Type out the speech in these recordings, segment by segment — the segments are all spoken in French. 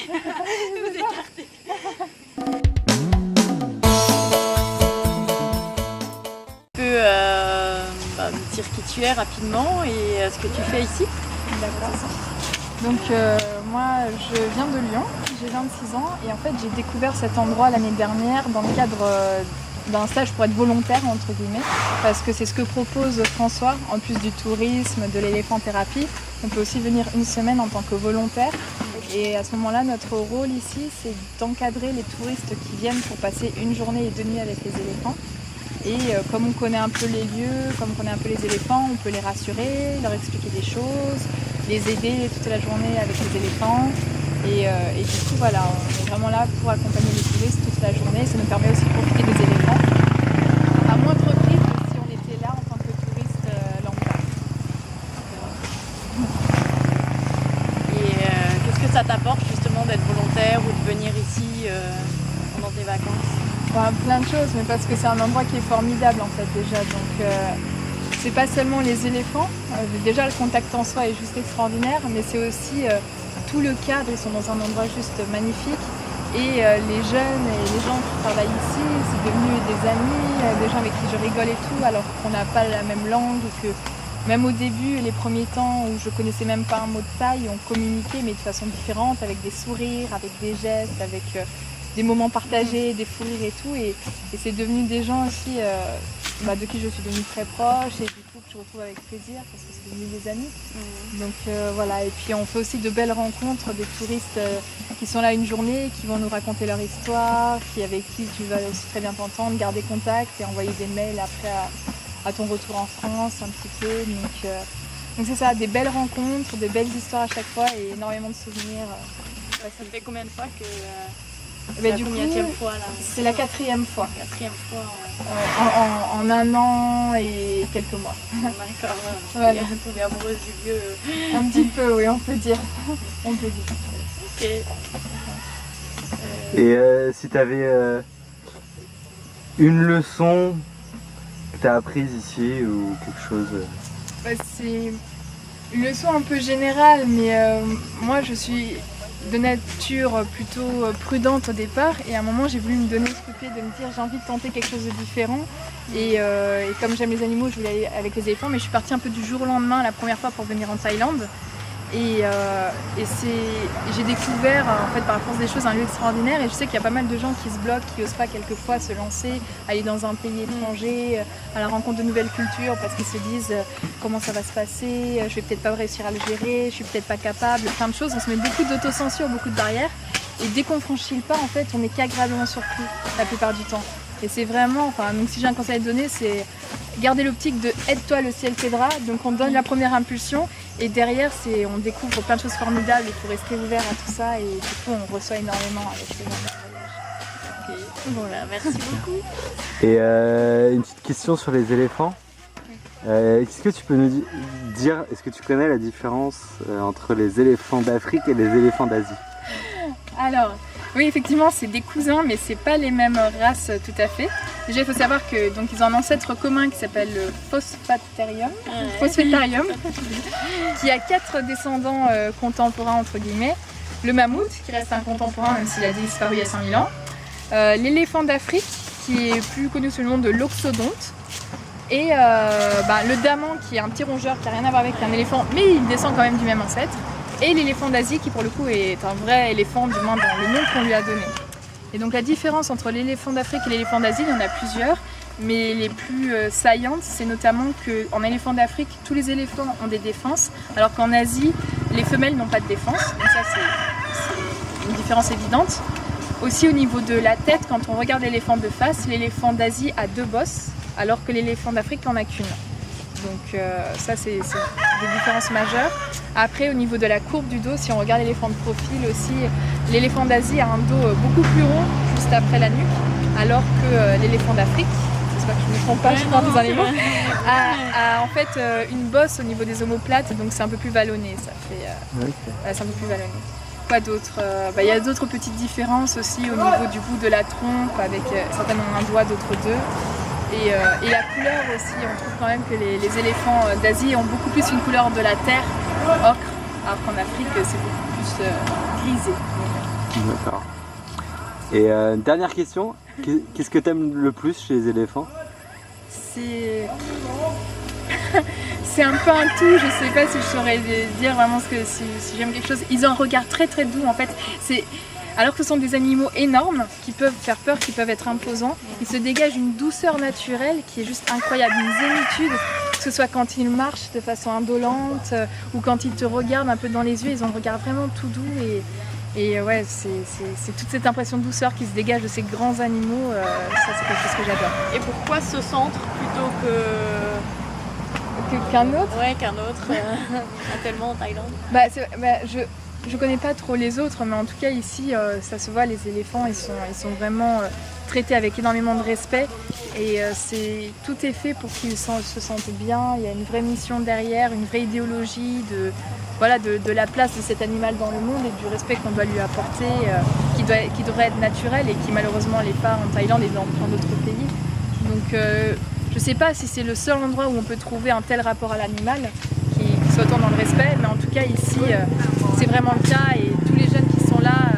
Vous écartez. Tu peux me dire qui tu es rapidement et ce que tu fais ici? D'accord. Donc moi je viens de Lyon, j'ai 26 ans et en fait j'ai découvert cet endroit l'année dernière dans le cadre d'un stage pour être volontaire entre guillemets, parce que c'est ce que propose François, en plus du tourisme, de l'éléphanthérapie. On peut aussi venir une semaine en tant que volontaire et à ce moment-là notre rôle ici c'est d'encadrer les touristes qui viennent pour passer une journée et 2 nuits avec les éléphants. Et comme on connaît un peu les lieux, comme on connaît un peu les éléphants, on peut les rassurer, leur expliquer des choses, les aider toute la journée avec les éléphants. Et du coup, voilà, on est vraiment là pour accompagner les touristes toute la journée. Ça nous permet aussi de profiter des éléphants, à moindre prix que si on était là en tant que touriste lambda. Et qu'est-ce que ça t'apporte justement d'être volontaire ou de venir ici pendant tes vacances? Enfin, plein de choses, mais parce que c'est un endroit qui est formidable en fait déjà. Donc c'est pas seulement les éléphants, déjà le contact en soi est juste extraordinaire, mais c'est aussi tout le cadre, ils sont dans un endroit juste magnifique. Et les jeunes et les gens qui travaillent ici, c'est devenu des amis, des gens avec qui je rigole et tout, alors qu'on n'a pas la même langue, que même au début, les premiers temps où je connaissais même pas un mot de thaï, on communiquait mais de façon différente, avec des sourires, avec des gestes, avec des moments partagés, des fous rires et tout. Et c'est devenu des gens aussi de qui je suis devenue très proche et du coup que je retrouve avec plaisir parce que c'est devenu des amis. Donc voilà, et puis on fait aussi de belles rencontres, des touristes qui sont là une journée, qui vont nous raconter leur histoire, avec qui tu vas aussi très bien t'entendre, garder contact et envoyer des mails après à ton retour en France un petit peu. Donc c'est ça, des belles rencontres, des belles histoires à chaque fois et énormément de souvenirs. Ça fait combien de fois que c'est la combienième fois là? C'est la 4e fois. 4e fois. En 1 an et quelques mois. D'accord. Voilà. Tombée amoureuse du lieu. Un petit peu, oui, on peut dire. On peut dire. Ok. Et si tu avais une leçon que tu as apprise ici ou quelque chose C'est une leçon un peu générale, mais moi je suis de nature plutôt prudente au départ et à un moment j'ai voulu me donner ce coup de pied de me dire j'ai envie de tenter quelque chose de différent et comme j'aime les animaux je voulais aller avec les éléphants, mais je suis partie un peu du jour au lendemain la première fois pour venir en Thaïlande et j'ai découvert en fait par la force des choses un lieu extraordinaire et je sais qu'il y a pas mal de gens qui se bloquent, qui n'osent pas quelquefois se lancer, aller dans un pays étranger à la rencontre de nouvelles cultures parce qu'ils se disent comment ça va se passer, je vais peut-être pas réussir à le gérer, je suis peut-être pas capable, plein de choses, on se met beaucoup d'autocensure, beaucoup de barrières et dès qu'on franchit le pas en fait on n'est qu'agréablement surpris la plupart du temps. Et c'est vraiment, donc si j'ai un conseil à donner, c'est garder l'optique de aide-toi, le ciel t'aidera. Donc on donne la première impulsion et derrière on découvre plein de choses formidables. Il faut rester ouvert à tout ça et du coup on reçoit énormément avec ce genre de voyage. Ok, voilà, merci beaucoup. Et une petite question sur les éléphants. Est-ce que tu peux nous dire, est-ce que tu connais la différence entre les éléphants d'Afrique et les éléphants d'Asie? Alors, oui, effectivement, c'est des cousins, mais c'est pas les mêmes races tout à fait. Déjà, il faut savoir que donc ils ont un ancêtre commun qui s'appelle le Phosphatarium, qui a 4 descendants contemporains entre guillemets. Le mammouth, qui reste un contemporain même s'il a disparu il y a 5000 ans. L'éléphant d'Afrique, qui est plus connu sous le nom de l'oxodonte. Et le daman, qui est un petit rongeur qui n'a rien à voir avec un éléphant, mais il descend quand même du même ancêtre. Et l'éléphant d'Asie qui pour le coup est un vrai éléphant, du moins dans le nom qu'on lui a donné. Et donc la différence entre l'éléphant d'Afrique et l'éléphant d'Asie, il y en a plusieurs, mais les plus saillantes, c'est notamment qu'en éléphant d'Afrique, tous les éléphants ont des défenses, alors qu'en Asie, les femelles n'ont pas de défense. Donc ça c'est une différence évidente. Aussi au niveau de la tête, quand on regarde l'éléphant de face, l'éléphant d'Asie a 2 bosses, alors que l'éléphant d'Afrique n'en a qu'une. Donc ça c'est des différences majeures. Après au niveau de la courbe du dos, si on regarde l'éléphant de profil aussi, l'éléphant d'Asie a un dos beaucoup plus rond juste après la nuque, alors que l'éléphant d'Afrique, j'espère que je ne me trompe pas, je prends des animaux, a en fait une bosse au niveau des omoplates, donc c'est un peu plus vallonné, ça fait c'est un peu plus vallonné. Quoi d'autre? Il y a d'autres petites différences aussi au niveau du bout de la trompe, avec certainement un doigt, d'autres 2. Et la couleur aussi, on trouve quand même que les éléphants d'Asie ont beaucoup plus une couleur de la terre, ocre, alors qu'en Afrique c'est beaucoup plus grisé. D'accord. Et dernière question, qu'est-ce que tu aimes le plus chez les éléphants? C'est un peu un tout, je sais pas si je saurais dire vraiment si j'aime quelque chose. Ils ont un regard très très doux en fait. Alors que ce sont des animaux énormes qui peuvent faire peur, qui peuvent être imposants, ils se dégagent une douceur naturelle qui est juste incroyable, une zénitude, que ce soit quand ils marchent de façon indolente ou quand ils te regardent un peu dans les yeux, ils ont un regard vraiment tout doux et ouais, c'est toute cette impression de douceur qui se dégage de ces grands animaux, ça c'est quelque chose que j'adore. Et pourquoi ce centre plutôt qu'un autre? Ouais, qu'un autre, actuellement en Thaïlande. Je connais pas trop les autres, mais en tout cas ici, ça se voit, les éléphants, ils sont vraiment traités avec énormément de respect et tout est fait pour qu'ils se sentent bien. Il y a une vraie mission derrière, une vraie idéologie de la place de cet animal dans le monde et du respect qu'on doit lui apporter, qui devrait être naturel et qui malheureusement l'est pas en Thaïlande et dans plein d'autres pays. Donc je sais pas si c'est le seul endroit où on peut trouver un tel rapport à l'animal qui soit autant dans le respect, mais en tout cas ici c'est vraiment le cas et tous les jeunes qui sont là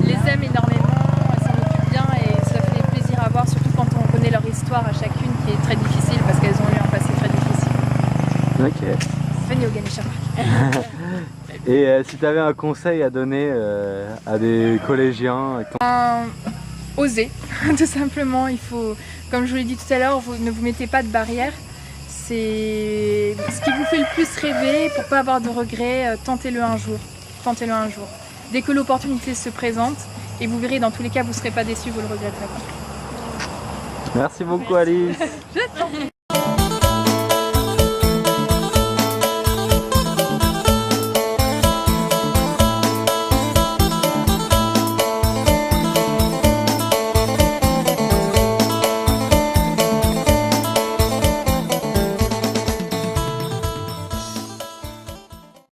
les aiment énormément, s'en occupent bien et ça fait plaisir à voir, surtout quand on connaît leur histoire à chacune qui est très difficile parce qu'elles ont eu un passé très difficile. Ok. Venez au Ganesha Park. Et si tu avais un conseil à donner à des collégiens? Oser, tout simplement. Il faut, comme je vous l'ai dit tout à l'heure, ne vous mettez pas de barrières. C'est ce qui vous fait le plus rêver pour pas avoir de regrets. Tentez-le un jour. Tentez-le un jour. Dès que l'opportunité se présente, et vous verrez, dans tous les cas, vous ne serez pas déçus, vous le regretterez pas. Merci beaucoup, Alice. Je t'en prie.